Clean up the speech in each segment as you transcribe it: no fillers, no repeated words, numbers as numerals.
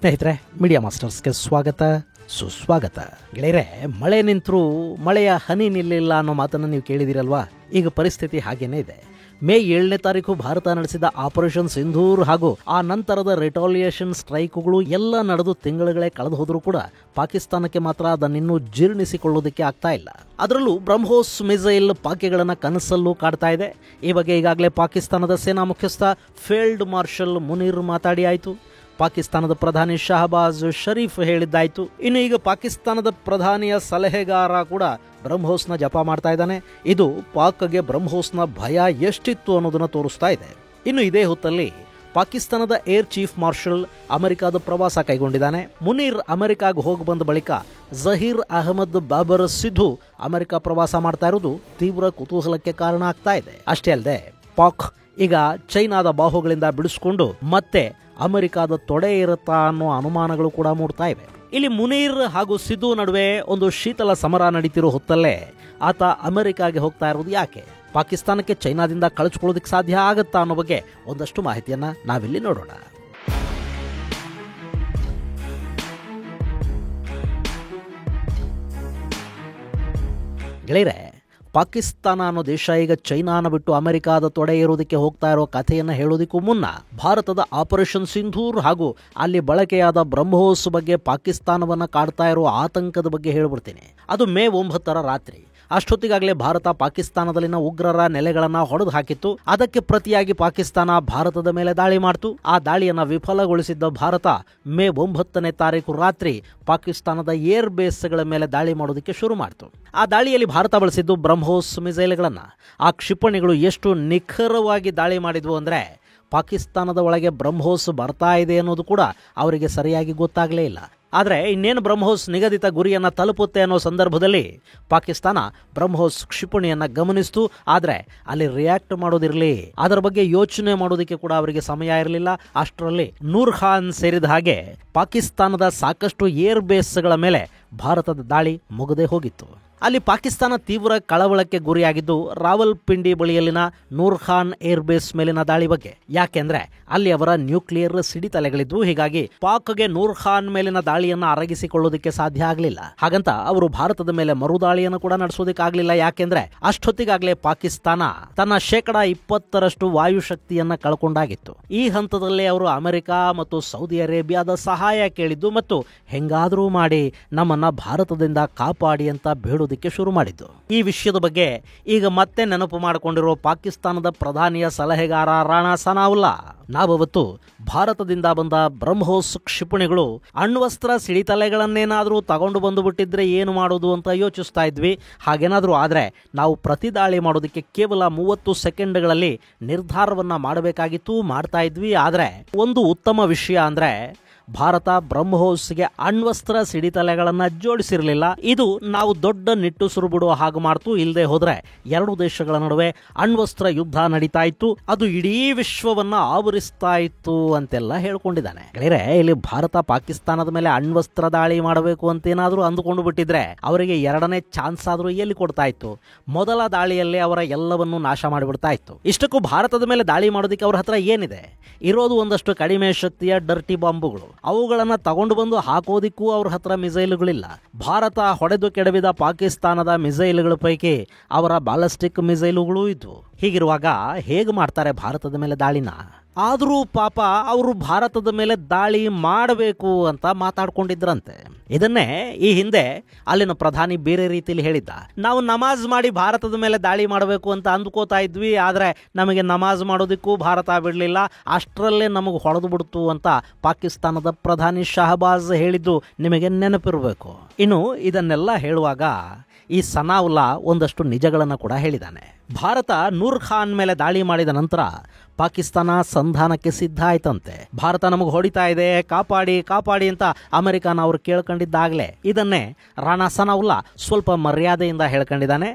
ಸ್ನೇಹಿತರೆ, ಮೀಡಿಯಾ ಮಾಸ್ಟರ್ಸ್ಗೆ ಸ್ವಾಗತ ಸುಸ್ವಾಗತ. ಗೆಳೆಯರೆ, ಮಳೆ ನಿಂತರೂ ಮಳೆಯ ಹನಿ ನಿಲ್ಲಿಲ್ಲ ಅನ್ನೋ ಮಾತನ್ನು ನೀವು ಕೇಳಿದಿರಲ್ವಾ? ಈಗ ಪರಿಸ್ಥಿತಿ ಹಾಗೇನೇ ಇದೆ. ಮೇ 7ನೇ ತಾರೀಕು ಭಾರತ ನಡೆಸಿದ ಆಪರೇಷನ್ ಸಿಂಧೂರ್ ಹಾಗೂ ಆ ನಂತರದ ರಿಟಾಲಿಯೇಷನ್ ಸ್ಟ್ರೈಕ್ಗಳು ಎಲ್ಲ ನಡೆದು ತಿಂಗಳುಗಳೇ ಕಳೆದು ಹೋದರೂ ಕೂಡ ಪಾಕಿಸ್ತಾನಕ್ಕೆ ಮಾತ್ರ ಅದನ್ನಿನ್ನೂ ಜೀರ್ಣಿಸಿಕೊಳ್ಳೋದಕ್ಕೆ ಆಗ್ತಾ ಇಲ್ಲ. ಅದರಲ್ಲೂ ಬ್ರಹ್ಮೋಸ್ ಮಿಸೈಲ್ ಪಾಕಿಗಳನ್ನು ಕನಸಲ್ಲೂ ಕಾಡ್ತಾ ಇದೆ. ಈ ಬಗ್ಗೆ ಈಗಾಗಲೇ ಪಾಕಿಸ್ತಾನದ ಸೇನಾ ಮುಖ್ಯಸ್ಥ ಫೀಲ್ಡ್ ಮಾರ್ಷಲ್ ಮುನೀರ್ ಮಾತಾಡಿ ಆಯಿತು. ಪಾಕಿಸ್ತಾನದ ಪ್ರಧಾನಿ ಶಹಬಾಜ್ ಶರೀಫ್ ಹೇಳಿದ್ದಾಯ್ತು. ಇನ್ನು ಈಗ ಪಾಕಿಸ್ತಾನದ ಪ್ರಧಾನಿಯ ಸಲಹೆಗಾರ ಕೂಡ ಬ್ರಹ್ಮೋಸ್ನ ಜಪ ಮಾಡ್ತಾ ಇದ್ದಾನೆ. ಇದು ಪಾಕ್ಗೆ ಬ್ರಹ್ಮೋಸ್ನ ಭಯ ಎಷ್ಟಿತ್ತು ಅನ್ನೋದನ್ನ ತೋರಿಸ್ತಾ ಇದೆ. ಇನ್ನು ಇದೇ ಹೊತ್ತಲ್ಲಿ ಪಾಕಿಸ್ತಾನದ ಏರ್ ಚೀಫ್ ಮಾರ್ಷಲ್ ಅಮೆರಿಕಾದ ಪ್ರವಾಸ ಕೈಗೊಂಡಿದ್ದಾನೆ. ಮುನೀರ್ ಅಮೆರಿಕಾಗೆ ಹೋಗಿ ಬಂದ ಬಳಿಕ ಜಹೀರ್ ಅಹಮದ್ ಬಾಬರ್ ಸಿಧು ಅಮೆರಿಕ ಪ್ರವಾಸ ಮಾಡ್ತಾ ಇರೋದು ತೀವ್ರ ಕುತೂಹಲಕ್ಕೆ ಕಾರಣ ಆಗ್ತಾ ಇದೆ. ಅಷ್ಟೇ ಅಲ್ಲದೆ ಪಾಕ್ ಈಗ ಚೈನಾದ ಬಾಹುಗಳಿಂದ ಬಿಡಿಸಿಕೊಂಡು ಮತ್ತೆ ಅಮೆರಿಕಾದ ತೊಡೆ ಇರುತ್ತಾ ಅನ್ನೋ ಅನುಮಾನಗಳು ಕೂಡ ಮೂಡ್ತಾ ಇವೆ. ಇಲ್ಲಿ ಮುನೀರ್ ಹಾಗೂ ಸಿಧು ನಡುವೆ ಒಂದು ಶೀತಲ ಸಮರ ನಡೀತಿರೋ ಹೊತ್ತಲ್ಲೇ ಆತ ಅಮೆರಿಕಾಗೆ ಹೋಗ್ತಾ ಇರೋದು ಯಾಕೆ? ಪಾಕಿಸ್ತಾನಕ್ಕೆ ಚೈನಾದಿಂದ ಕಳಿಸ್ಕೊಳ್ಳೋದಕ್ಕೆ ಸಾಧ್ಯ ಆಗುತ್ತಾ ಅನ್ನೋ ಬಗ್ಗೆ ಒಂದಷ್ಟು ಮಾಹಿತಿಯನ್ನ ನಾವಿಲ್ಲಿ ನೋಡೋಣ. ಗೆಳೆಯರೆ, ಪಾಕಿಸ್ತಾನ ಅನ್ನೋ ದೇಶ ಈಗ ಚೈನಾನ ಬಿಟ್ಟು ಅಮೆರಿಕಾದ ತೊಡೆ ಇರೋದಕ್ಕೆ ಹೋಗ್ತಾ ಇರೋ ಕಥೆಯನ್ನು ಹೇಳೋದಕ್ಕೂ ಮುನ್ನ ಭಾರತದ ಆಪರೇಷನ್ ಸಿಂಧೂರ್ ಹಾಗೂ ಅಲ್ಲಿ ಬಳಕೆಯಾದ ಬ್ರಹ್ಮೋಸ್ ಬಗ್ಗೆ ಪಾಕಿಸ್ತಾನವನ್ನು ಕಾಡ್ತಾ ಇರೋ ಆತಂಕದ ಬಗ್ಗೆ ಹೇಳ್ಬಿಡ್ತೀನಿ. ಅದು ಮೇ 9ರ ರಾತ್ರಿ. ಅಷ್ಟೊತ್ತಿಗಾಗಲೇ ಭಾರತ ಪಾಕಿಸ್ತಾನದಲ್ಲಿನ ಉಗ್ರರ ನೆಲೆಗಳನ್ನು ಹೊಡೆದು ಹಾಕಿತ್ತು. ಅದಕ್ಕೆ ಪ್ರತಿಯಾಗಿ ಪಾಕಿಸ್ತಾನ ಭಾರತದ ಮೇಲೆ ದಾಳಿ ಮಾಡಿತು. ಆ ದಾಳಿಯನ್ನು ವಿಫಲಗೊಳಿಸಿದ್ದ ಭಾರತ ಮೇ 9ನೇ ತಾರೀಕು ರಾತ್ರಿ ಪಾಕಿಸ್ತಾನದ ಏರ್ ಬೇಸ್ಗಳ ಮೇಲೆ ದಾಳಿ ಮಾಡೋದಕ್ಕೆ ಶುರು ಮಾಡಿತು. ಆ ದಾಳಿಯಲ್ಲಿ ಭಾರತ ಬಳಸಿದ್ದು ಬ್ರಹ್ಮೋಸ್ ಮಿಸೈಲ್ಗಳನ್ನು. ಆ ಕ್ಷಿಪಣಿಗಳು ಎಷ್ಟು ನಿಖರವಾಗಿ ದಾಳಿ ಮಾಡಿದ್ವು ಅಂದರೆ ಪಾಕಿಸ್ತಾನದ ಒಳಗೆ ಬ್ರಹ್ಮೋಸ್ ಬರ್ತಾ ಇದೆ ಅನ್ನೋದು ಕೂಡ ಅವರಿಗೆ ಸರಿಯಾಗಿ ಗೊತ್ತಾಗಲೇ ಇಲ್ಲ. ಆದರೆ ಇನ್ನೇನು ಬ್ರಹ್ಮೋಸ್ ನಿಗದಿತ ಗುರಿಯನ್ನು ತಲುಪುತ್ತೆ ಅನ್ನೋ ಸಂದರ್ಭದಲ್ಲಿ ಪಾಕಿಸ್ತಾನ ಬ್ರಹ್ಮೋಸ್ ಕ್ಷಿಪಣಿಯನ್ನು ಗಮನಿಸಿತು. ಆದರೆ ಅಲ್ಲಿ ರಿಯಾಕ್ಟ್ ಮಾಡೋದಿರಲಿ, ಅದರ ಬಗ್ಗೆ ಯೋಚನೆ ಮಾಡೋದಕ್ಕೆ ಕೂಡ ಅವರಿಗೆ ಸಮಯ ಇರಲಿಲ್ಲ. ಅಷ್ಟರಲ್ಲಿ ನೂರ್ ಖಾನ್ ಸೇರಿದ ಹಾಗೆ ಪಾಕಿಸ್ತಾನದ ಸಾಕಷ್ಟು ಏರ್ ಬೇಸ್ಗಳ ಮೇಲೆ ಭಾರತದ ದಾಳಿ ಮುಗದೇ ಹೋಗಿತ್ತು. ಅಲ್ಲಿ ಪಾಕಿಸ್ತಾನ ತೀವ್ರ ಕಳವಳಕ್ಕೆ ಗುರಿಯಾಗಿದ್ದು ರಾವಲ್ಪಿಂಡಿ ಬಳಿಯಲ್ಲಿನ ನೂರ್ ಖಾನ್ ಏರ್ ಬೇಸ್ ಮೇಲಿನ ದಾಳಿ ಬಗ್ಗೆ. ಯಾಕೆಂದ್ರೆ ಅಲ್ಲಿ ಅವರ ನ್ಯೂಕ್ಲಿಯರ್ ಸಿಡಿತಲೆಗಳಿದ್ವು. ಹೀಗಾಗಿ ಪಾಕ್ಗೆ ನೂರ್ ಖಾನ್ ಮೇಲಿನ ದಾಳಿಯನ್ನು ಅರಗಿಸಿಕೊಳ್ಳೋದಕ್ಕೆ ಸಾಧ್ಯ ಆಗಲಿಲ್ಲ. ಹಾಗಂತ ಅವರು ಭಾರತದ ಮೇಲೆ ಮರುದಾಳಿಯನ್ನು ಕೂಡ ನಡೆಸೋದಕ್ಕಾಗಲಿಲ್ಲ. ಯಾಕೆಂದ್ರೆ ಅಷ್ಟೊತ್ತಿಗಾಗಲೇ ಪಾಕಿಸ್ತಾನ ತನ್ನ 20% ವಾಯುಶಕ್ತಿಯನ್ನ ಕಳ್ಕೊಂಡಾಗಿತ್ತು. ಈ ಹಂತದಲ್ಲೇ ಅವರು ಅಮೆರಿಕ ಮತ್ತು ಸೌದಿ ಅರೇಬಿಯಾದ ಸಹಾಯ ಕೇಳಿದ್ದು ಮತ್ತು ಹೆಂಗಾದರೂ ಮಾಡಿ ನಮ್ಮನ್ನ ಭಾರತದಿಂದ ಕಾಪಾಡಿ ಅಂತ ಬೇಡೋದಕ್ಕೆ ಶುರು ಮಾಡಿದ್ದು. ಈ ವಿಷಯದ ಬಗ್ಗೆ ಈಗ ಮತ್ತೆ ನೆನಪು ಮಾಡಿಕೊಂಡಿರೋ ಪಾಕಿಸ್ತಾನದ ಪ್ರಧಾನಿಯ ಸಲಹೆಗಾರ ರಾಣಾ ಸನಾವುಲ್ಲಾ, ನಾವವತ್ತು ಭಾರತದಿಂದ ಬಂದ ಬ್ರಹ್ಮೋಸ್ ಕ್ಷಿಪಣಿಗಳು ಅಣ್ವಸ್ತ್ರ ಸಿಡಿತಲೆಗಳನ್ನೇನಾದರೂ ತಗೊಂಡು ಬಂದು ಬಿಟ್ಟಿದ್ರೆ ಏನು ಮಾಡೋದು ಅಂತ ಯೋಚಿಸ್ತಾ ಇದ್ವಿ. ಹಾಗೇನಾದರೂ ಆದರೆ ನಾವು ಪ್ರತಿ ದಾಳಿ ಮಾಡೋದಕ್ಕೆ ಕೇವಲ 30 ಸೆಕೆಂಡ್ಗಳಲ್ಲಿ ನಿರ್ಧಾರವನ್ನ ಮಾಡಬೇಕಾಗಿತ್ತು, ಮಾಡ್ತಾ ಇದ್ವಿ. ಆದರೆ ಒಂದು ಉತ್ತಮ ವಿಷಯ ಅಂದ್ರೆ ಭಾರತ ಬ್ರಹ್ಮೋಸ್ಗೆ ಅಣ್ವಸ್ತ್ರ ಸಿಡಿತಲೆಗಳನ್ನು ಜೋಡಿಸಿರಲಿಲ್ಲ. ಇದು ನಾವು ದೊಡ್ಡ ನಿಟ್ಟುಸಿರು ಬಿಡುವ ಹಾಗೆ ಮಾಡ್ತು. ಇಲ್ಲದೆ ಹೋದ್ರೆ ಎರಡು ದೇಶಗಳ ನಡುವೆ ಅಣ್ವಸ್ತ್ರ ಯುದ್ಧ ನಡೀತಾ ಇತ್ತು, ಅದು ಇಡೀ ವಿಶ್ವವನ್ನ ಆವರಿಸ್ತಾ ಇತ್ತು ಅಂತೆಲ್ಲ ಹೇಳ್ಕೊಂಡಿದ್ದಾನೆ. ಗೆಳೆಯರೆ, ಇಲ್ಲಿ ಭಾರತ ಪಾಕಿಸ್ತಾನದ ಮೇಲೆ ಅಣ್ವಸ್ತ್ರ ದಾಳಿ ಮಾಡಬೇಕು ಅಂತೇನಾದ್ರೂ ಅಂದುಕೊಂಡು ಬಿಟ್ಟಿದ್ರೆ ಅವರಿಗೆ ಎರಡನೇ ಚಾನ್ಸ್ ಆದ್ರೂ ಎಲ್ಲಿ ಕೊಡ್ತಾ ಇತ್ತು? ಮೊದಲ ದಾಳಿಯಲ್ಲೇ ಅವರ ಎಲ್ಲವನ್ನೂ ನಾಶ ಮಾಡಿಬಿಡ್ತಾ ಇತ್ತು. ಇಷ್ಟಕ್ಕೂ ಭಾರತದ ಮೇಲೆ ದಾಳಿ ಮಾಡೋದಕ್ಕೆ ಅವ್ರ ಹತ್ರ ಏನಿದೆ? ಇರೋದು ಒಂದಷ್ಟು ಕಡಿಮೆ ಶಕ್ತಿಯ ಡರ್ಟಿ ಬಾಂಬುಗಳು. ಅವುಗಳನ್ನ ತಗೊಂಡು ಬಂದು ಹಾಕೋದಿಕ್ಕೂ ಅವ್ರ ಹತ್ರ ಮಿಸೈಲ್ಗಳಿಲ್ಲ. ಭಾರತ ಹೊಡೆದು ಕೆಡವಿದ ಪಾಕಿಸ್ತಾನದ ಮಿಸೈಲ್ಗಳ ಪೈಕಿ ಅವರ ಬ್ಯಾಲಿಸ್ಟಿಕ್ ಮಿಸೈಲುಗಳು ಇದ್ವು. ಹೀಗಿರುವಾಗ ಹೇಗೆ ಮಾಡ್ತಾರೆ ಭಾರತದ ಮೇಲೆ ದಾಳಿನ? ಆದರೂ ಪಾಪ ಅವರು ಭಾರತದ ಮೇಲೆ ದಾಳಿ ಮಾಡಬೇಕು ಅಂತ ಮಾತಾಡ್ಕೊಂಡಿದ್ರಂತೆ. ಇದನ್ನೇ ಈ ಹಿಂದೆ ಅಲ್ಲಿನ ಪ್ರಧಾನಿ ಬೇರೆ ರೀತಿಯಲ್ಲಿ ಹೇಳಿದ್ದ. ನಾವು ನಮಾಜ್ ಮಾಡಿ ಭಾರತದ ಮೇಲೆ ದಾಳಿ ಮಾಡಬೇಕು ಅಂತ ಅಂದ್ಕೋತಾ ಇದ್ವಿ, ಆದರೆ ನಮಗೆ ನಮಾಜ್ ಮಾಡೋದಕ್ಕೂ ಭಾರತ ಬಿಡಲಿಲ್ಲ, ಅಷ್ಟರಲ್ಲೇ ನಮಗೆ ಹೊಡೆದು ಬಿಡ್ತು ಅಂತ ಪಾಕಿಸ್ತಾನದ ಪ್ರಧಾನಿ ಶಹಬಾಜ್ ಹೇಳಿದ್ದು ನಿಮಗೆ ನೆನಪಿರಬೇಕು. ಇನ್ನು ಇದನ್ನೆಲ್ಲ ಹೇಳುವಾಗ ಈ ಸನಾವುಲ್ಲಾ ಒಂದಷ್ಟು ನಿಜಗಳನ್ನು ಕೂಡ ಹೇಳಿದ್ದಾನೆ. ಭಾರತ ನೂರ್ ಖಾನ್ ಮೇಲೆ ದಾಳಿ ಮಾಡಿದ ನಂತರ ಪಾಕಿಸ್ತಾನ ಸಂಧಾನಕ್ಕೆ ಸಿದ್ಧ ಆಯ್ತಂತೆ. ಭಾರತ ನಮಗೆ ಹೊಡಿತಾ ಇದೆ, ಕಾಪಾಡಿ ಕಾಪಾಡಿ ಅಂತ ಅಮೆರಿಕನ ಅವರು ಕೇಳ್ಕೊಂಡಿದ್ದಾಗಲೇ ಇದನ್ನೇ ರಾಣಾ ಸನಾವುಲ್ಲಾ ಸ್ವಲ್ಪ ಮರ್ಯಾದೆಯಿಂದ ಹೇಳ್ಕೊಂಡಿದ್ದಾನೆ.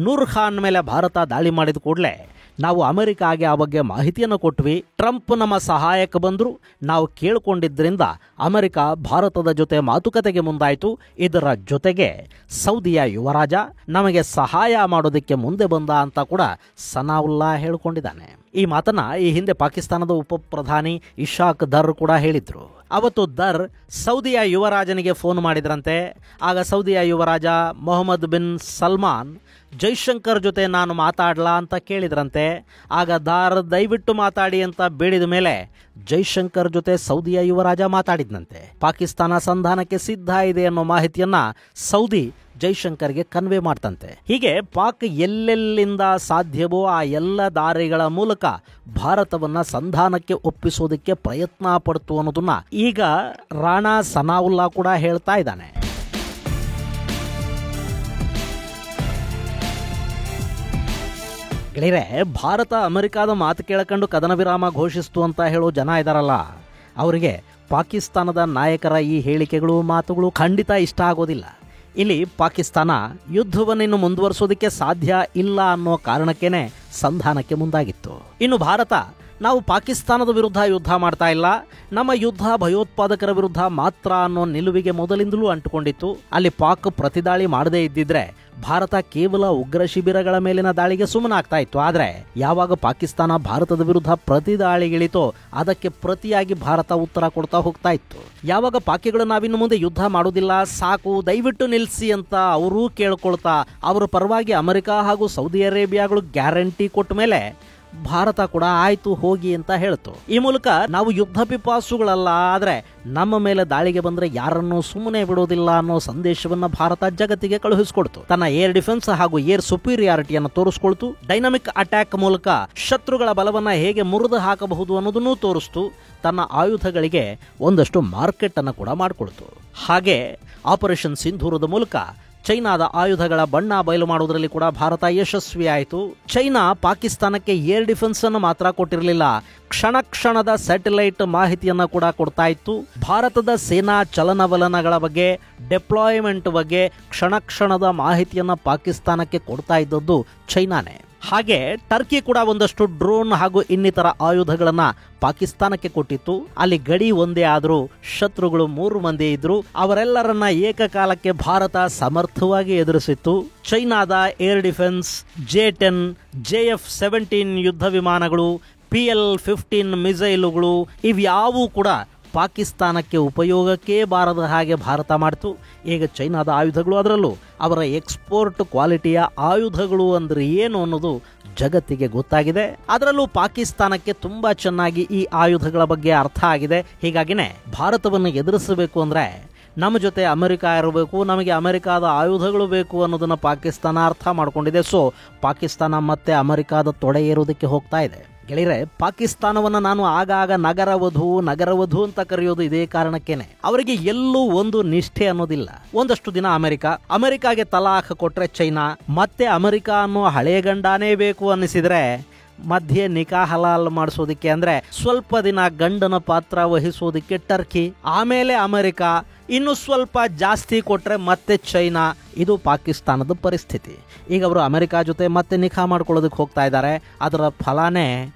ನೂರ್ ಖಾನ್ ಮೇಲೆ ಭಾರತ ದಾಳಿ ಮಾಡಿದ ಕೂಡಲೇ ನಾವು ಅಮೆರಿಕಾಗೆ ಆ ಬಗ್ಗೆ ಮಾಹಿತಿಯನ್ನು ಕೊಟ್ವಿ. ಟ್ರಂಪ್ ನಮ್ಮ ಸಹಾಯಕ್ಕೆ ಬಂದ್ರು. ನಾವು ಕೇಳಿಕೊಂಡಿದ್ದರಿಂದ ಅಮೆರಿಕ ಭಾರತದ ಜೊತೆ ಮಾತುಕತೆಗೆ ಮುಂದಾಯಿತು. ಇದರ ಜೊತೆಗೆ ಸೌದಿಯ ಯುವರಾಜ ನಮಗೆ ಸಹಾಯ ಮಾಡೋದಕ್ಕೆ ಮುಂದೆ ಬಂದ ಅಂತ ಕೂಡ ಸನಾವುಲ್ಲಾ ಹೇಳಿಕೊಂಡಿದ್ದಾನೆ. ಈ ಮಾತನ್ನ ಈ ಹಿಂದೆ ಪಾಕಿಸ್ತಾನದ ಉಪ ಪ್ರಧಾನಿ ಇಶಾಕ್ ದರ್ ಕೂಡ ಹೇಳಿದ್ರು. ಅವತ್ತು ದರ್ ಸೌದಿಯ ಯುವರಾಜನಿಗೆ ಫೋನ್ ಮಾಡಿದ್ರಂತೆ. ಆಗ ಸೌದಿಯ ಯುವರಾಜ ಮೊಹಮ್ಮದ್ ಬಿನ್ ಸಲ್ಮಾನ್ ಜೈಶಂಕರ್ ಜೊತೆ ನಾನು ಮಾತಾಡ್ಲಾ ಅಂತ ಕೇಳಿದ್ರಂತೆ. ಆಗ ದಾರ್ ದಯವಿಟ್ಟು ಮಾತಾಡಿ ಅಂತ ಬೇಡಿದ ಮೇಲೆ ಜೈಶಂಕರ್ ಜೊತೆ ಸೌದಿಯ ಯುವರಾಜ ಮಾತಾಡಿದ್ನಂತೆ. ಪಾಕಿಸ್ತಾನ ಸಂಧಾನಕ್ಕೆ ಸಿದ್ಧ ಇದೆ ಅನ್ನೋ ಮಾಹಿತಿಯನ್ನ ಸೌದಿ ಜೈಶಂಕರ್ಗೆ ಕನ್ವೆ ಮಾಡ್ತಂತೆ. ಹೀಗೆ ಪಾಕ್ ಎಲ್ಲೆಲ್ಲಿಂದ ಸಾಧ್ಯವೋ ಆ ಎಲ್ಲ ದಾರಿಗಳ ಮೂಲಕ ಭಾರತವನ್ನ ಸಂಧಾನಕ್ಕೆ ಒಪ್ಪಿಸೋದಕ್ಕೆ ಪ್ರಯತ್ನ ಪಡ್ತು ಅನ್ನೋದನ್ನ ಈಗ ರಾಣಾ ಸನಾವುಲ್ಲಾ ಕೂಡ ಹೇಳ್ತಾ ಇದ್ದಾನೆ. ಗೆಳೆಯರೆ, ಭಾರತ ಅಮೆರಿಕಾದ ಮಾತು ಕೇಳಕೊಂಡು ಕದನ ವಿರಾಮ ಘೋಷಿಸ್ತು ಅಂತ ಹೇಳೋ ಜನ ಇದಾರಲ್ಲ, ಅವರಿಗೆ ಪಾಕಿಸ್ತಾನದ ನಾಯಕರ ಈ ಹೇಳಿಕೆಗಳು ಮಾತುಗಳು ಖಂಡಿತ ಇಷ್ಟ ಆಗೋದಿಲ್ಲ. ಇಲ್ಲಿ ಪಾಕಿಸ್ತಾನ ಯುದ್ಧವನ್ನಿನ್ನು ಮುಂದುವರಿಸೋದಕ್ಕೆ ಸಾಧ್ಯ ಇಲ್ಲ ಅನ್ನೋ ಕಾರಣಕ್ಕೇನೆ ಸಂಧಾನಕ್ಕೆ ಮುಂದಾಗಿತ್ತು. ಇನ್ನು ಭಾರತ ನಾವು ಪಾಕಿಸ್ತಾನದ ವಿರುದ್ಧ ಯುದ್ಧ ಮಾಡ್ತಾ ಇಲ್ಲ, ನಮ್ಮ ಯುದ್ಧ ಭಯೋತ್ಪಾದಕರ ವಿರುದ್ಧ ಮಾತ್ರ ಅನ್ನೋ ನಿಲುವಿಗೆ ಮೊದಲಿಂದಲೂ ಅಂಟುಕೊಂಡಿತ್ತು. ಅಲ್ಲಿ ಪಾಕ್ ಪ್ರತಿದಾಳಿ ಮಾಡದೇ ಇದ್ದಿದ್ರೆ ಭಾರತ ಕೇವಲ ಉಗ್ರ ಶಿಬಿರಗಳ ಮೇಲಿನ ದಾಳಿಗೆ ಸುಮ್ಮನಾಗ್ತಾ ಇತ್ತು. ಆದ್ರೆ ಯಾವಾಗ ಪಾಕಿಸ್ತಾನ ಭಾರತದ ವಿರುದ್ಧ ಪ್ರತಿದಾಳಿಗಿಳಿತೋ ಅದಕ್ಕೆ ಪ್ರತಿಯಾಗಿ ಭಾರತ ಉತ್ತರ ಕೊಡ್ತಾ ಹೋಗ್ತಾ ಇತ್ತು. ಯಾವಾಗ ಪಾಕಿಗಳು ನಾವಿನ್ನು ಮುಂದೆ ಯುದ್ಧ ಮಾಡೋದಿಲ್ಲ, ಸಾಕು ದಯವಿಟ್ಟು ನಿಲ್ಲಿಸಿ ಅಂತ ಅವರೂ ಕೇಳ್ಕೊಳ್ತಾ ಅವರ ಪರವಾಗಿ ಅಮೆರಿಕ ಹಾಗೂ ಸೌದಿ ಅರೇಬಿಯಾಗಳು ಗ್ಯಾರಂಟಿ ಕೊಟ್ಟ ಮೇಲೆ ಭಾರತ ಕೂಡ ಆಯ್ತು ಹೋಗಿ ಅಂತ ಹೇಳ್ತು. ಈ ಮೂಲಕ ನಾವು ಯುದ್ಧ ಪಿಪಾಸುಗಳಲ್ಲ, ಆದ್ರೆ ನಮ್ಮ ಮೇಲೆ ದಾಳಿಗೆ ಬಂದ್ರೆ ಯಾರನ್ನೂ ಸುಮ್ಮನೆ ಬಿಡೋದಿಲ್ಲ ಅನ್ನೋ ಸಂದೇಶವನ್ನ ಭಾರತ ಜಗತ್ತಿಗೆ ಕಳುಹಿಸಿಕೊಡ್ತು. ತನ್ನ ಏರ್ ಡಿಫೆನ್ಸ್ ಹಾಗೂ ಏರ್ ಸುಪೀರಿಯಾರಿಟಿಯನ್ನು ತೋರಿಸ್ಕೊಳ್ತು. ಡೈನಾಮಿಕ್ ಅಟ್ಯಾಕ್ ಮೂಲಕ ಶತ್ರುಗಳ ಬಲವನ್ನ ಹೇಗೆ ಮುರಿದು ಹಾಕಬಹುದು ಅನ್ನೋದನ್ನು ತೋರಿಸ್ತು. ತನ್ನ ಆಯುಧಗಳಿಗೆ ಒಂದಷ್ಟು ಮಾರ್ಕೆಟ್ ಅನ್ನು ಕೂಡ ಮಾಡಿಕೊಳ್ತು. ಹಾಗೆ ಆಪರೇಷನ್ ಸಿಂಧೂರದ ಮೂಲಕ ಚೈನಾದ ಆಯುಧಗಳ ಬಣ್ಣ ಬಯಲು ಮಾಡುವುದರಲ್ಲಿ ಕೂಡ ಭಾರತ ಯಶಸ್ವಿಯಾಯಿತು. ಚೈನಾ ಪಾಕಿಸ್ತಾನಕ್ಕೆ ಏರ್ ಡಿಫೆನ್ಸ್ ಅನ್ನು ಮಾತ್ರ ಕೊಟ್ಟಿರಲಿಲ್ಲ, ಕ್ಷಣದ ಸ್ಯಾಟಲೈಟ್ ಮಾಹಿತಿಯನ್ನ ಕೂಡ ಕೊಡ್ತಾ ಇತ್ತು. ಭಾರತದ ಸೇನಾ ಚಲನವಲನಗಳ ಬಗ್ಗೆ, ಡೆಪ್ಲಾಯ್ಮೆಂಟ್ ಬಗ್ಗೆ ಕ್ಷಣದ ಮಾಹಿತಿಯನ್ನ ಪಾಕಿಸ್ತಾನಕ್ಕೆ ಕೊಡ್ತಾ ಇದ್ದದ್ದು ಚೈನಾನೇ. ಹಾಗೆ ಟರ್ಕಿ ಕೂಡ ಒಂದಷ್ಟು ಡ್ರೋನ್ ಹಾಗೂ ಇನ್ನಿತರ ಆಯುಧಗಳನ್ನ ಪಾಕಿಸ್ತಾನಕ್ಕೆ ಕೊಟ್ಟಿತ್ತು. ಅಲ್ಲಿ ಗಡಿ ಒಂದೇ ಆದರೂ ಶತ್ರುಗಳು 3 ಮಂದಿ ಇದ್ರು. ಅವರೆಲ್ಲರನ್ನ ಏಕಕಾಲಕ್ಕೆ ಭಾರತ ಸಮರ್ಥವಾಗಿ ಎದುರಿಸಿತ್ತು. ಚೈನಾದ ಏರ್ ಡಿಫೆನ್ಸ್, J-10, JF-17 ಯುದ್ಧ ವಿಮಾನಗಳು, PL-15 ಮಿಸೈಲುಗಳು ಇವ್ಯಾವೂ ಕೂಡ ಪಾಕಿಸ್ತಾನಕ್ಕೆ ಉಪಯೋಗಕ್ಕೆ ಬಾರದ ಹಾಗೆ ಭಾರತ ಮಾಡಿತು. ಈಗ ಚೈನಾದ ಆಯುಧಗಳು, ಅದರಲ್ಲೂ ಅವರ ಎಕ್ಸ್ಪೋರ್ಟ್ ಕ್ವಾಲಿಟಿಯ ಆಯುಧಗಳು ಅಂದ್ರೆ ಏನು ಅನ್ನೋದು ಜಗತ್ತಿಗೆ ಗೊತ್ತಾಗಿದೆ. ಅದರಲ್ಲೂ ಪಾಕಿಸ್ತಾನಕ್ಕೆ ತುಂಬಾ ಚೆನ್ನಾಗಿ ಈ ಆಯುಧಗಳ ಬಗ್ಗೆ ಅರ್ಥ ಆಗಿದೆ. ಹೀಗಾಗಿನೇ ಭಾರತವನ್ನು ಎದುರಿಸಬೇಕು ಅಂದ್ರೆ ನಮ್ಮ ಜೊತೆ ಅಮೆರಿಕ ಇರಬೇಕು, ನಮಗೆ ಅಮೆರಿಕಾದ ಆಯುಧಗಳು ಬೇಕು ಅನ್ನೋದನ್ನ ಪಾಕಿಸ್ತಾನ ಅರ್ಥ ಮಾಡ್ಕೊಂಡಿದೆ. ಸೊ ಪಾಕಿಸ್ತಾನ ಮತ್ತೆ ಅಮೆರಿಕಾದ ತೊಡೆ ಏರೋದಕ್ಕೆ ಹೋಗ್ತಾ ಇದೆ. ಗೆಳೆಯರೆ, ಪಾಕಿಸ್ತಾನವನ್ನ ನಾನು ಆಗಾಗ ನಗರವಧು ಅಂತ ಕರೆಯೋದು ಇದೇ ಕಾರಣಕ್ಕೇನೆ. ಅವರಿಗೆ ಎಲ್ಲೂ ಒಂದು ನಿಷ್ಠೆ ಅನ್ನೋದಿಲ್ಲ. ಒಂದಷ್ಟು ದಿನ ಅಮೆರಿಕಾಗೆ ತಲಾಖ್ ಕೊಟ್ರೆ ಚೈನಾ, ಮತ್ತೆ ಅಮೆರಿಕ ಅನ್ನೋ ಹಳೆ ಗಂಡಾನೇ ಬೇಕು ಅನ್ನಿಸಿದ್ರೆ ಮಧ್ಯೆ ನಿಕಾ ಹಲಾಲ್ ಮಾಡಿಸೋದಿಕ್ಕೆ ಅಂದ್ರೆ ಸ್ವಲ್ಪ ದಿನ ಗಂಡನ ಪಾತ್ರ ವಹಿಸೋದಿಕ್ಕೆ ಟರ್ಕಿ, ಆಮೇಲೆ ಅಮೆರಿಕ, ಇನ್ನು ಸ್ವಲ್ಪ ಜಾಸ್ತಿ ಕೊಟ್ರೆ ಮತ್ತೆ ಚೈನಾ. ಇದು ಪಾಕಿಸ್ತಾನದ ಪರಿಸ್ಥಿತಿ. ಈಗ ಅವರು ಅಮೆರಿಕ ಜೊತೆ ಮತ್ತೆ ನಿಖಾ ಮಾಡ್ಕೊಳ್ಳೋದಕ್ಕೆ ಹೋಗ್ತಾ ಇದ್ದಾರೆ. ಅದರ ಫಲಾನೇ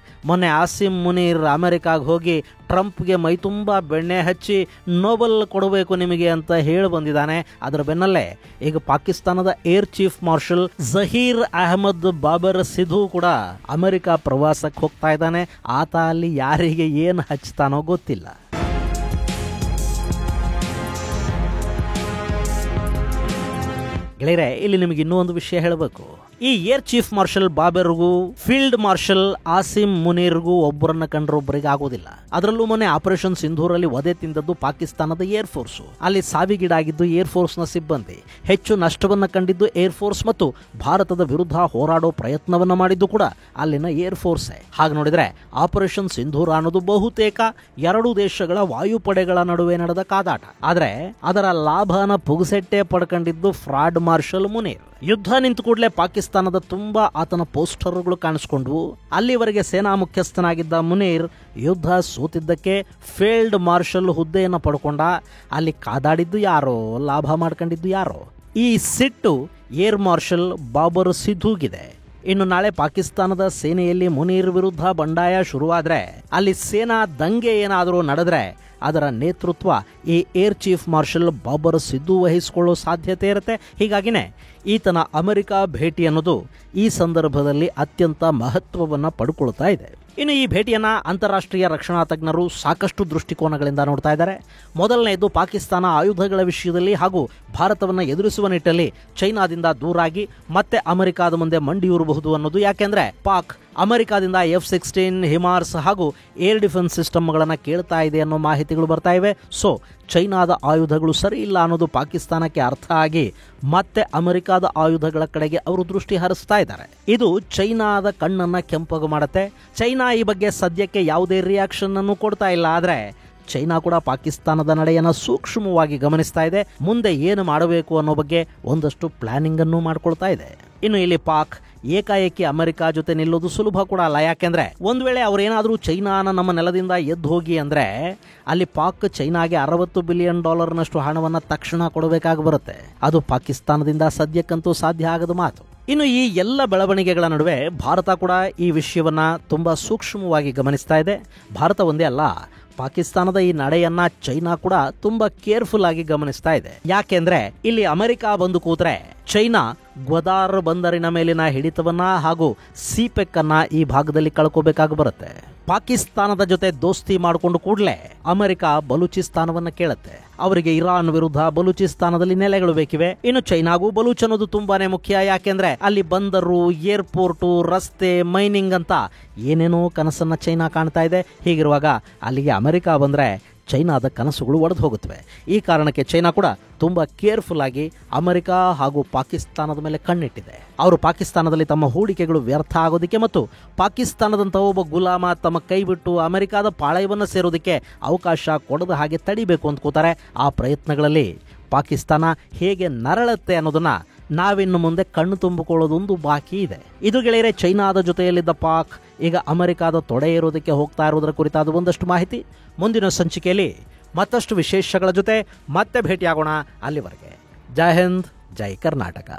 ಮೊನ್ನೆ ಆಸಿಮ್ ಮುನೀರ್ ಅಮೆರಿಕಾಗೆ ಹೋಗಿ ಟ್ರಂಪ್ಗೆ ಮೈತುಂಬ ಬೆಣ್ಣೆ ಹಚ್ಚಿ ನೋಬೆಲ್ ಕೊಡಬೇಕು ನಿಮಗೆ ಅಂತ ಹೇಳಿ ಬಂದಿದ್ದಾನೆ. ಅದರ ಬೆನ್ನಲ್ಲೇ ಈಗ ಪಾಕಿಸ್ತಾನದ air chief marshal Zaheer Ahmed Babar Sidhu ಕೂಡ ಅಮೆರಿಕ ಪ್ರವಾಸಕ್ಕೆ ಹೋಗ್ತಾ ಇದ್ದಾನೆ. ಆತ ಅಲ್ಲಿ ಯಾರಿಗೆ ಏನು ಹಚ್ತಾನೋ ಗೊತ್ತಿಲ್ಲ. ಗೆಳೆಯರೆ, ಇಲ್ಲಿ ನಿಮಗೆ ಇನ್ನೂ ಒಂದು ವಿಷಯ ಹೇಳಬೇಕು. ಈ ಏರ್ ಚೀಫ್ ಮಾರ್ಷಲ್ ಬಾಬರ್ಗೂ ಫೀಲ್ಡ್ ಮಾರ್ಷಲ್ ಆಸಿಮ್ ಮುನೀರ್ಗೂ ಒಬ್ಬರನ್ನ ಕಂಡ್ರೆ ಒಬ್ಬರಿಗೆ ಆಗೋದಿಲ್ಲ. ಅದರಲ್ಲೂ ಮೊನ್ನೆ ಆಪರೇಷನ್ ಸಿಂಧೂರಲ್ಲಿ ವಧೆ ತಿಂದದ್ದು ಪಾಕಿಸ್ತಾನದ ಏರ್ ಫೋರ್ಸ್. ಅಲ್ಲಿ ಸಾವಿಗೀಡಾಗಿದ್ದು ಏರ್ ಫೋರ್ಸ್ ನ ಸಿಬ್ಬಂದಿ. ಹೆಚ್ಚು ನಷ್ಟವನ್ನ ಕಂಡಿದ್ದು ಏರ್ ಫೋರ್ಸ್ ಮತ್ತು ಭಾರತದ ವಿರುದ್ಧ ಹೋರಾಡೋ ಪ್ರಯತ್ನವನ್ನ ಮಾಡಿದ್ದು ಕೂಡ ಅಲ್ಲಿನ ಏರ್ ಫೋರ್ಸ್. ಹಾಗೆ ನೋಡಿದ್ರೆ ಆಪರೇಷನ್ ಸಿಂಧೂರ ಅನ್ನೋದು ಬಹುತೇಕ 2 ದೇಶಗಳ ವಾಯುಪಡೆಗಳ ನಡುವೆ ನಡೆದ ಕಾದಾಟ. ಆದ್ರೆ ಅದರ ಲಾಭನ ಪುಗಸೆಟ್ಟೆ ಪಡ್ಕೊಂಡಿದ್ದು ಫ್ರಾಡ್ ಮಾರ್ಷಲ್ ಮುನೀರ್. ಯುದ್ಧ ನಿಂತು ಕೂಡಲೇ ಪಾಕಿಸ್ತಾನದ ತುಂಬಾ ಆತನ ಪೋಸ್ಟರ್ಗಳು ಕಾಣಿಸ್ಕೊಂಡ್ವು. ಅಲ್ಲಿವರೆಗೆ ಸೇನಾ ಮುಖ್ಯಸ್ಥನಾಗಿದ್ದ ಮುನೀರ್ ಯುದ್ಧ ಸೋತಿದ್ದಕ್ಕೆ ಫೀಲ್ಡ್ ಮಾರ್ಷಲ್ ಹುದ್ದೆಯನ್ನು ಪಡ್ಕೊಂಡ. ಅಲ್ಲಿ ಕಾದಾಡಿದ್ದು ಯಾರೋ, ಲಾಭ ಮಾಡ್ಕೊಂಡಿದ್ದು ಯಾರೋ. ಈ ಸಿಟ್ಟು ಏರ್ ಮಾರ್ಷಲ್ ಬಾಬರ್ ಸಿಧುಗಿದೆ. ಇನ್ನು ನಾಳೆ ಪಾಕಿಸ್ತಾನದ ಸೇನೆಯಲ್ಲಿ ಮುನೀರ್ ವಿರುದ್ಧ ಬಂಡಾಯ ಶುರುವಾದ್ರೆ, ಅಲ್ಲಿ ಸೇನಾ ದಂಗೆ ಏನಾದರೂ ನಡೆದ್ರೆ ಅದರ ನೇತೃತ್ವ ಈ air chief marshal Babar Sidhu ವಹಿಸಿಕೊಳ್ಳೋ ಸಾಧ್ಯತೆ ಇರುತ್ತೆ. ಹೀಗಾಗಿನೇ ಈತನ ಅಮೆರಿಕ ಭೇಟಿ ಅನ್ನೋದು ಈ ಸಂದರ್ಭದಲ್ಲಿ ಅತ್ಯಂತ ಮಹತ್ವವನ್ನು ಪಡ್ಕೊಳ್ತಾ ಇದೆ. ಇನ್ನು ಈ ಭೇಟಿಯನ್ನ ಅಂತಾರಾಷ್ಟ್ರೀಯ ರಕ್ಷಣಾ ತಜ್ಞರು ಸಾಕಷ್ಟು ದೃಷ್ಟಿಕೋನಗಳಿಂದ ನೋಡ್ತಾ ಇದ್ದಾರೆ. ಮೊದಲನೆಯದು, ಪಾಕಿಸ್ತಾನ ಆಯುಧಗಳ ವಿಷಯದಲ್ಲಿ ಹಾಗೂ ಭಾರತವನ್ನು ಎದುರಿಸುವ ನಿಟ್ಟಲ್ಲಿ ಚೈನಾದಿಂದ ದೂರಾಗಿ ಮತ್ತೆ ಅಮೆರಿಕಾದ ಮುಂದೆ ಮಂಡಿಯೂರಬಹುದು ಅನ್ನೋದು. ಯಾಕೆಂದ್ರೆ ಪಾಕ್ ಅಮೆರಿಕಾದಿಂದ F-16 ಹಿಮಾರ್ಸ್ ಹಾಗೂ ಏರ್ ಡಿಫೆನ್ಸ್ ಸಿಸ್ಟಮ್ಗಳನ್ನು ಕೇಳ್ತಾ ಇದೆ ಅನ್ನೋ ಮಾಹಿತಿಗಳು ಬರ್ತಾ ಇವೆ. ಸೊ ಚೈನಾದ ಆಯುಧಗಳು ಸರಿ ಇಲ್ಲ ಅನ್ನೋದು ಪಾಕಿಸ್ತಾನಕ್ಕೆ ಅರ್ಥ ಆಗಿ ಮತ್ತೆ ಅಮೆರಿಕಾದ ಆಯುಧಗಳ ಕಡೆಗೆ ಅವರು ದೃಷ್ಟಿ ಹರಿಸ್ತಾ ಇದ್ದಾರೆ. ಇದು ಚೈನಾದ ಕಣ್ಣನ್ನ ಕೆಂಪಗು ಮಾಡುತ್ತೆ. ಚೈನಾ ಈ ಬಗ್ಗೆ ಸದ್ಯಕ್ಕೆ ಯಾವುದೇ ರಿಯಾಕ್ಷನ್ ಅನ್ನು ಕೊಡ್ತಾ ಇಲ್ಲ. ಆದರೆ ಚೈನಾ ಕೂಡ ಪಾಕಿಸ್ತಾನದ ನಡೆಯನ್ನು ಸೂಕ್ಷ್ಮವಾಗಿ ಗಮನಿಸ್ತಾ ಇದೆ. ಮುಂದೆ ಏನು ಮಾಡಬೇಕು ಅನ್ನೋ ಬಗ್ಗೆ ಒಂದಷ್ಟು ಪ್ಲಾನಿಂಗ್ ಅನ್ನು ಮಾಡ್ಕೊಳ್ತಾ ಇದೆ. ಇನ್ನು ಇಲ್ಲಿ ಪಾಕ್ ಏಕಾಏಕಿ ಅಮೆರಿಕ ಜೊತೆ ನಿಲ್ಲೋದು ಸುಲಭ ಕೂಡ ಅಲ್ಲ. ಯಾಕೆಂದ್ರೆ ಒಂದ್ ವೇಳೆ ಅವರೇನಾದ್ರೂ ಚೈನಾನ ನಮ್ಮ ನೆಲದಿಂದ ಎದ್ದು ಹೋಗಿ ಅಂದ್ರೆ ಅಲ್ಲಿ ಪಾಕ್ ಚೈನಾಗೆ $60 ಬಿಲಿಯನ್ ಹಣವನ್ನು ತಕ್ಷಣ ಕೊಡಬೇಕಾಗಿ ಬರುತ್ತೆ. ಅದು ಪಾಕಿಸ್ತಾನದಿಂದ ಸದ್ಯಕ್ಕಂತೂ ಸಾಧ್ಯ ಆಗದ ಮಾತು. ಇನ್ನು ಈ ಎಲ್ಲ ಬೆಳವಣಿಗೆಗಳ ನಡುವೆ ಭಾರತ ಕೂಡ ಈ ವಿಷಯವನ್ನ ತುಂಬಾ ಸೂಕ್ಷ್ಮವಾಗಿ ಗಮನಿಸ್ತಾ ಇದೆ. ಭಾರತ ಒಂದೇ ಅಲ್ಲ, ಪಾಕಿಸ್ತಾನದ ಈ ನಡೆಯನ್ನ ಚೈನಾ ಕೂಡ ತುಂಬಾ ಕೇರ್ಫುಲ್ ಆಗಿ ಗಮನಿಸ್ತಾ ಇದೆ. ಯಾಕೆಂದ್ರೆ ಇಲ್ಲಿ ಅಮೆರಿಕ ಬಂದು ಕೂತ್ರೆ ಚೈನಾ ಗ್ವದಾರ್ ಬಂದರಿನ ಮೇಲಿನ ಹಿಡಿತವನ್ನ ಹಾಗೂ ಸಿಪೆಕ್ ಅನ್ನ ಈ ಭಾಗದಲ್ಲಿ ಕಳ್ಕೋಬೇಕಾಗಿ ಬರುತ್ತೆ. ಪಾಕಿಸ್ತಾನದ ಜೊತೆ ದೋಸ್ತಿ ಮಾಡಿಕೊಂಡು ಕೂಡಲೇ ಅಮೆರಿಕ ಬಲೂಚಿಸ್ತಾನವನ್ನ ಕೇಳುತ್ತೆ. ಅವರಿಗೆ ಇರಾನ್ ವಿರುದ್ಧ ಬಲೂಚಿಸ್ತಾನದಲ್ಲಿ ನೆಲೆಗಳು ಬೇಕಿವೆ. ಇನ್ನು ಚೈನಾಗೂ ಬಲೂಚ್ ಅನ್ನೋದು ತುಂಬಾನೇ ಮುಖ್ಯ. ಯಾಕೆಂದ್ರೆ ಅಲ್ಲಿ ಬಂದರು, ಏರ್ಪೋರ್ಟು, ರಸ್ತೆ, ಮೈನಿಂಗ್ ಅಂತ ಏನೇನೋ ಕನಸನ್ನ ಚೈನಾ ಕಾಣ್ತಾ ಇದೆ. ಹೀಗಿರುವಾಗ ಅಲ್ಲಿಗೆ ಅಮೆರಿಕ ಬಂದ್ರೆ ಚೈನಾದ ಕನಸುಗಳು ಒಡೆದು ಹೋಗುತ್ತವೆ. ಈ ಕಾರಣಕ್ಕೆ ಚೈನಾ ಕೂಡ ತುಂಬಾ ಕೇರ್ಫುಲ್ ಆಗಿ ಅಮೆರಿಕ ಹಾಗೂ ಪಾಕಿಸ್ತಾನದ ಮೇಲೆ ಕಣ್ಣಿಟ್ಟಿದೆ. ಅವರು ಪಾಕಿಸ್ತಾನದಲ್ಲಿ ತಮ್ಮ ಹೂಡಿಕೆಗಳು ವ್ಯರ್ಥ ಆಗೋದಕ್ಕೆ ಮತ್ತು ಪಾಕಿಸ್ತಾನದಂತಹ ಒಬ್ಬ ಗುಲಾಮ ತಮ್ಮ ಕೈ ಬಿಟ್ಟು ಅಮೆರಿಕಾದ ಪಾಳಯವನ್ನು ಸೇರೋದಕ್ಕೆ ಅವಕಾಶ ಕೊಡದ ಹಾಗೆ ತಡಿಬೇಕು ಅಂದ್ಕೋತಾರೆ. ಆ ಪ್ರಯತ್ನಗಳಲ್ಲಿ ಪಾಕಿಸ್ತಾನ ಹೇಗೆ ನರಳುತ್ತೆ ಅನ್ನೋದನ್ನ ನಾವಿನ್ನು ಮುಂದೆ ಕಣ್ಣು ತುಂಬಿಕೊಳ್ಳೋದೊಂದು ಬಾಕಿ ಇದೆ. ಇದು ಗೆಳೆಯರೆ, ಚೈನಾದ ಜೊತೆಯಲ್ಲಿದ್ದ ಪಾಕ್ ಈಗ ಅಮೆರಿಕಾದ ತೊಡೆ ಇರೋದಕ್ಕೆ ಹೋಗ್ತಾ ಇರೋದರ ಕುರಿತಾದ ಒಂದಷ್ಟು ಮಾಹಿತಿ. ಮುಂದಿನ ಸಂಚಿಕೆಯಲ್ಲಿ ಮತ್ತಷ್ಟು ವಿಶೇಷಗಳ ಜೊತೆ ಮತ್ತೆ ಭೇಟಿಯಾಗೋಣ. ಅಲ್ಲಿವರೆಗೆ ಜೈ ಹಿಂದ್, ಜೈ ಕರ್ನಾಟಕ.